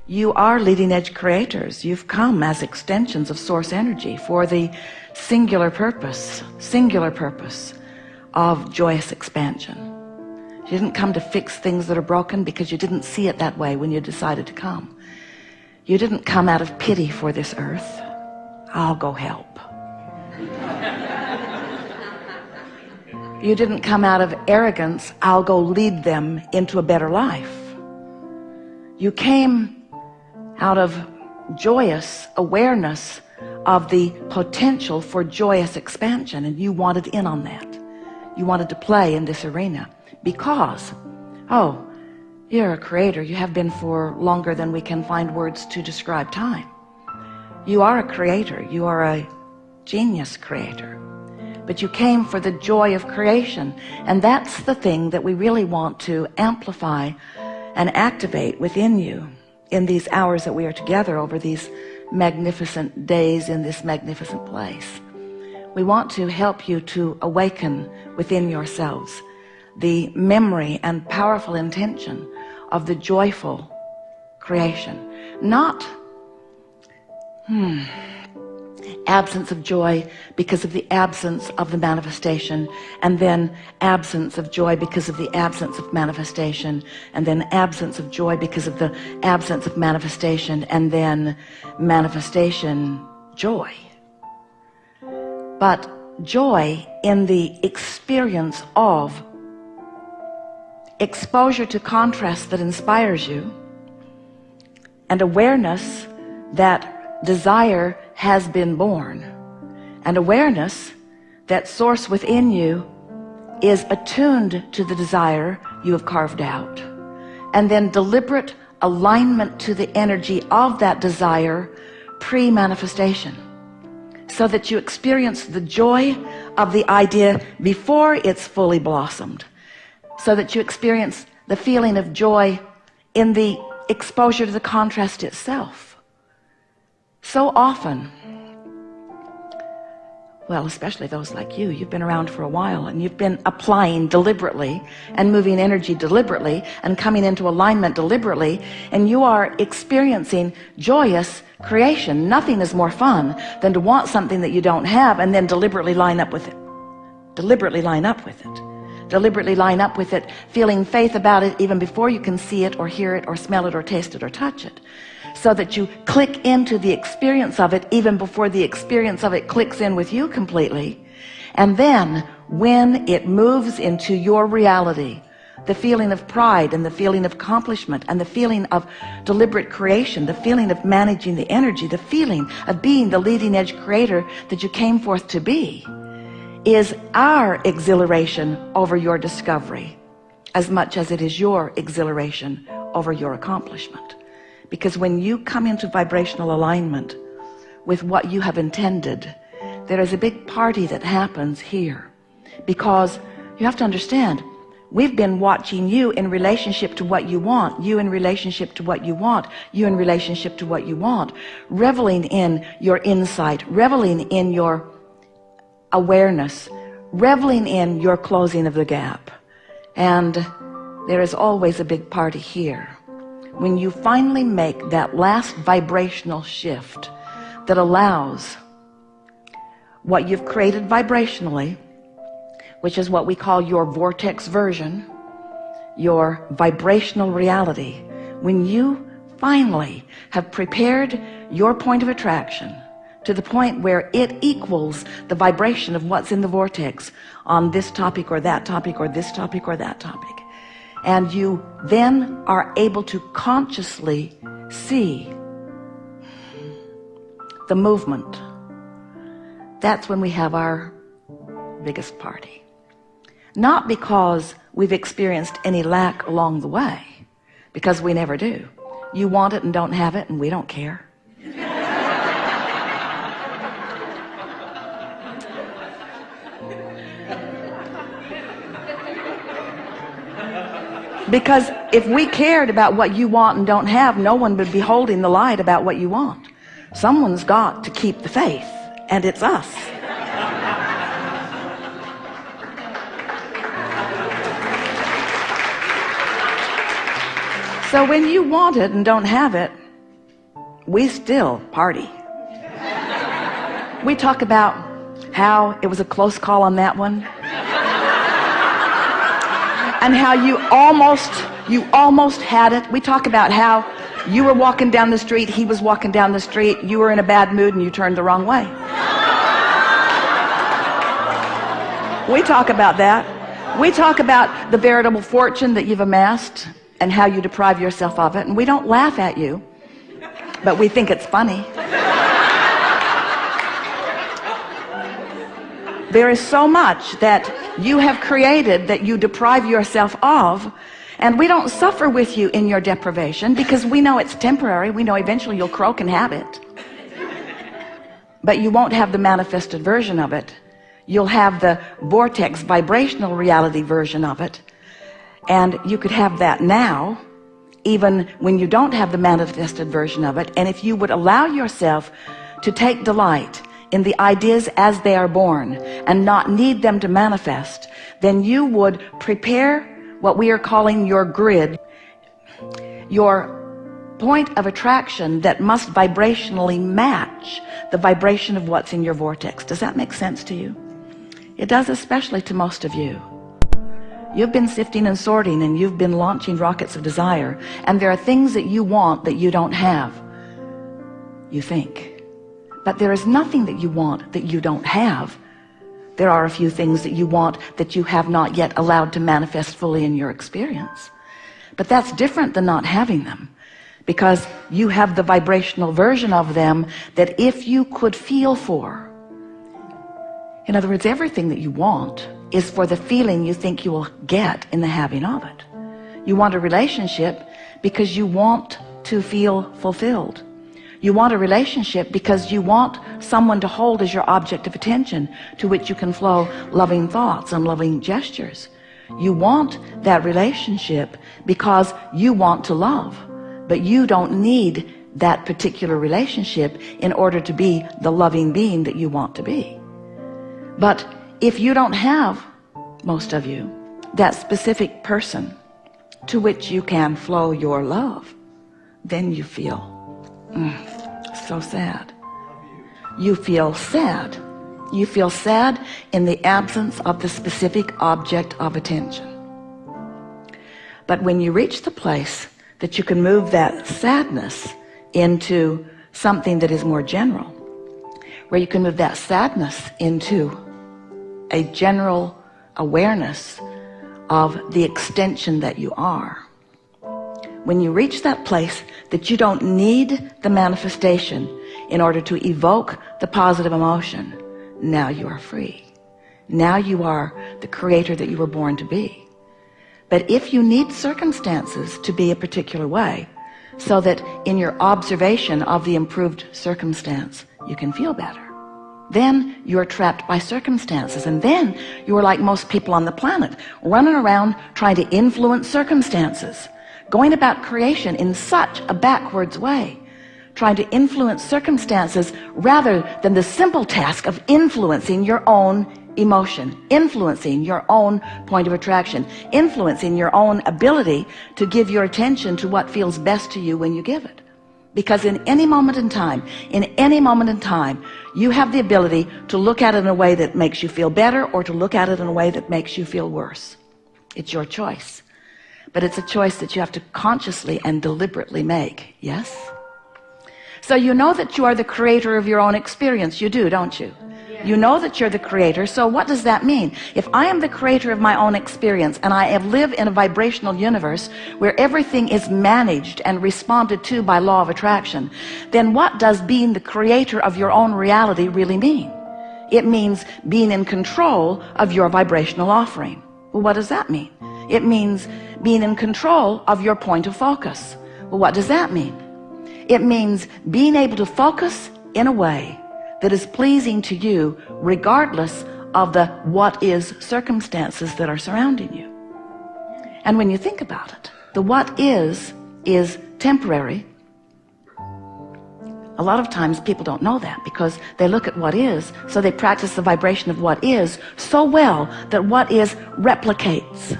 You are leading edge creators. You've come as extensions of source energy for the singular purpose of joyous expansion. You didn't come to fix things that are broken because you didn't see it that way when you decided to come. You didn't come out of pity for this earth. I'll go help. You didn't come out of arrogance. I'll go lead them into a better life. You came out of joyous awareness of the potential for joyous expansion, and you wanted in on that. You wanted to play in this arena because, oh, you're a creator. You have been for longer than we can find words to describe time. You are a creator. You are a genius creator. But you came for the joy of creation, and that's the thing that we really want to amplify and activate within you in these hours that we are together over these magnificent days in this magnificent place. We want to help you to awaken within yourselves the memory and powerful intention of the joyful creation. Not absence of joy because of the absence of the manifestation, and then absence of joy because of the absence of manifestation, and then absence of joy because of the absence of manifestation, and then manifestation joy. But joy in the experience of exposure to contrast that inspires you, and awareness that desire has been born, and awareness that source within you is attuned to the desire you have carved out, and then deliberate alignment to the energy of that desire pre-manifestation, so that you experience the joy of the idea before it's fully blossomed, so that you experience the feeling of joy in the exposure to the contrast itself. So often, well, especially those like you, you've been around for a while, and you've been applying deliberately and moving energy deliberately and coming into alignment deliberately, and you are experiencing joyous creation. Nothing is more fun than to want something that you don't have and then deliberately line up with it. Deliberately line up with it. Deliberately line up with it, feeling faith about it even before you can see it or hear it or smell it or taste it or touch it, so that you click into the experience of it even before the experience of it clicks in with you completely. And then when it moves into your reality, the feeling of pride and the feeling of accomplishment and the feeling of deliberate creation, the feeling of managing the energy, the feeling of being the leading edge creator that you came forth to be, is our exhilaration over your discovery as much as it is your exhilaration over your accomplishment. Because when you come into vibrational alignment with what you have intended, there is a big party that happens here. Because you have to understand, we've been watching you in relationship to what you want, you in relationship to what you want, you in relationship to what you want, reveling in your insight, reveling in your awareness, reveling in your closing of the gap. And there is always a big party here. When you finally make that last vibrational shift that allows what you've created vibrationally, which is what we call your vortex version, your vibrational reality, when you finally have prepared your point of attraction to the point where it equals the vibration of what's in the vortex on this topic or that topic or this topic or that topic, and you then are able to consciously see the movement, that's when we have our biggest party. Not because we've experienced any lack along the way, because we never do. You want it and don't have it, and we don't care. Because if we cared about what you want and don't have, no one would be holding the light about what you want. Someone's got to keep the faith, and it's us. So when you want it and don't have it, we still party. We talk about how it was a close call on that one, and how you almost had it. We talk about how you were walking down the street, he was walking down the street, you were in a bad mood and you turned the wrong way. We talk about that. We talk about the veritable fortune that you've amassed and how you deprive yourself of it, and we don't laugh at you, but we think it's funny. There is so much that you have created that you deprive yourself of, and we don't suffer with you in your deprivation because we know it's temporary. We know eventually you'll croak and have it, but you won't have the manifested version of it. You'll have the vortex vibrational reality version of it, and you could have that now even when you don't have the manifested version of it. And if you would allow yourself to take delight in the ideas as they are born and not need them to manifest, then you would prepare what we are calling your grid, your point of attraction that must vibrationally match the vibration of what's in your vortex. Does that make sense to you? It does, especially to most of you. You've been sifting and sorting, and you've been launching rockets of desire, and there are things that you want that you don't have, you think. But there is nothing that you want that you don't have. There are a few things that you want that you have not yet allowed to manifest fully in your experience. But that's different than not having them, because you have the vibrational version of them that if you could feel for. In other words, everything that you want is for the feeling you think you will get in the having of it. You want a relationship because you want to feel fulfilled. You want a relationship because you want someone to hold as your object of attention, to which you can flow loving thoughts and loving gestures. You want that relationship because you want to love, but you don't need that particular relationship in order to be the loving being that you want to be. But if you don't have, most of you, that specific person to which you can flow your love, then you feel so sad. You feel sad. You feel sad in the absence of the specific object of attention. But when you reach the place that you can move that sadness into something that is more general, where you can move that sadness into a general awareness of the extension that you are. When you reach that place that you don't need the manifestation in order to evoke the positive emotion, now you are free. Now you are the creator that you were born to be. But if you need circumstances to be a particular way, so that in your observation of the improved circumstance you can feel better, then you're trapped by circumstances, and then you're like most people on the planet, running around trying to influence circumstances, going about creation in such a backwards way, trying to influence circumstances rather than the simple task of influencing your own emotion, influencing your own point of attraction, influencing your own ability to give your attention to what feels best to you when you give it. Because in any moment in time, you have the ability to look at it in a way that makes you feel better, or to look at it in a way that makes you feel worse. It's your choice. But it's a choice that you have to consciously and deliberately make, yes? So you know that you are the creator of your own experience. You do, don't you? You know that you're the creator. So what does that mean? If I am the creator of my own experience, and I live in a vibrational universe where everything is managed and responded to by law of attraction, then what does being the creator of your own reality really mean? It means being in control of your vibrational offering. Well, what does that mean? It means being in control of your point of focus. Well, what does that mean? It means being able to focus in a way that is pleasing to you regardless of the what is circumstances that are surrounding you. And when you think about it, the what is temporary. A lot of times people don't know that because they look at what is, so they practice the vibration of what is so well that what is replicates.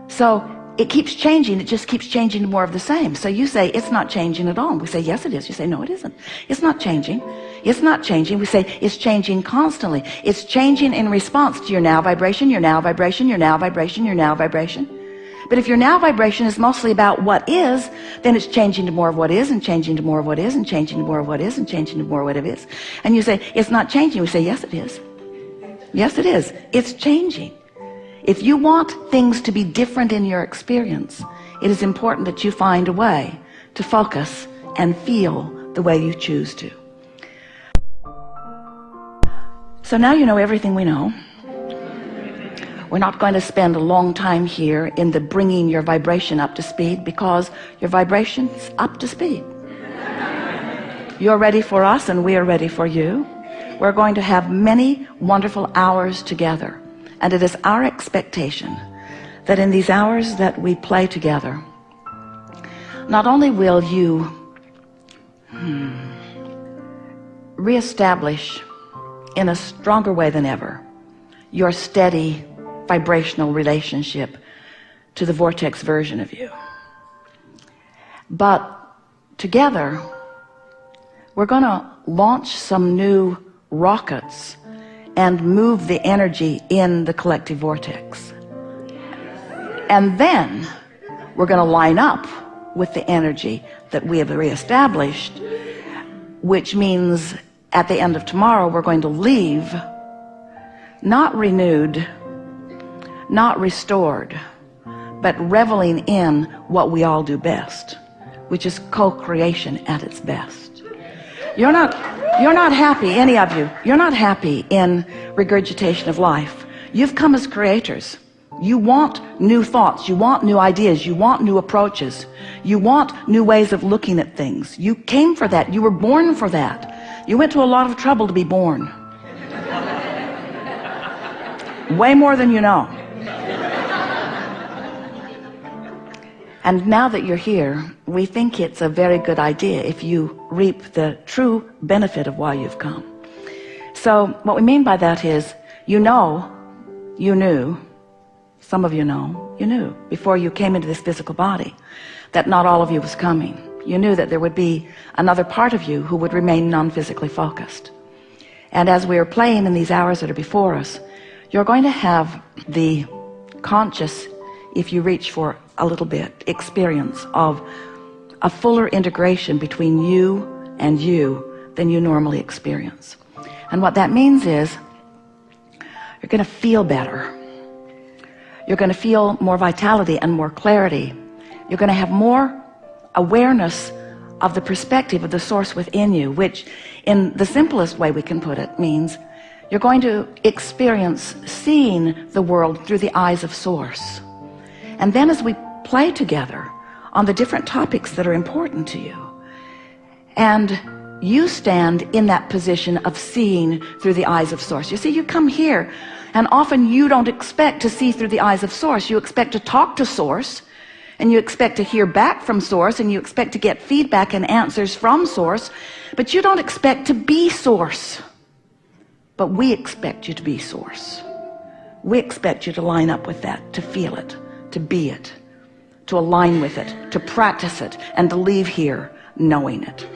So it keeps changing. It just keeps changing to more of the same. So you say, it's not changing at all. We say, yes, it is. You say, no, it isn't. It's not changing. It's not changing. We say, it's changing constantly. It's changing in response to your now vibration, your now vibration, your now vibration, your now vibration. But if your now vibration is mostly about what is, then it's changing to more of what is, and changing to more of what is, and changing to more of what is, and changing to more of what it is. And you say, it's not changing. We say, yes, it is. Yes, it is. It's changing. If you want things to be different in your experience, it is important that you find a way to focus and feel the way you choose to. So now you know everything we know. We're not going to spend a long time here in the bringing your vibration up to speed, because your vibration's up to speed. You're ready for us and we are ready for you. We're going to have many wonderful hours together. And it is our expectation that in these hours that we play together, not only will you reestablish in a stronger way than ever your steady vibrational relationship to the vortex version of you, but together we're going to launch some new rockets and move the energy in the collective vortex. And then we're going to line up with the energy that we have reestablished, which means at the end of tomorrow we're going to leave not renewed, not restored, but reveling in what we all do best, which is co-creation at its best. You're not happy, any of you, you're not happy in regurgitation of life. You've come as creators. You want new thoughts, you want new ideas, you want new approaches, you want new ways of looking at things. You came for that. You were born for that. You went to a lot of trouble to be born. Way more than you know. And now that you're here, we think it's a very good idea if you reap the true benefit of why you've come. So what we mean by that is, you know, you knew, some of you know, you knew before you came into this physical body that not all of you was coming. You knew that there would be another part of you who would remain non-physically focused. And as we are playing in these hours that are before us, you're going to have the conscious, if you reach for a little bit, experience of a fuller integration between you and you than you normally experience. And what that means is you're going to feel better. You're going to feel more vitality and more clarity. You're going to have more awareness of the perspective of the source within you, which in the simplest way we can put it means you're going to experience seeing the world through the eyes of source. And then as we play together on the different topics that are important to you, and you stand in that position of seeing through the eyes of source. You see, you come here and often you don't expect to see through the eyes of source. You expect to talk to source, and you expect to hear back from source, and you expect to get feedback and answers from source, but you don't expect to be source. But we expect you to be source. We expect you to line up with that, to feel it, to be it, to align with it, to practice it, and to leave here knowing it.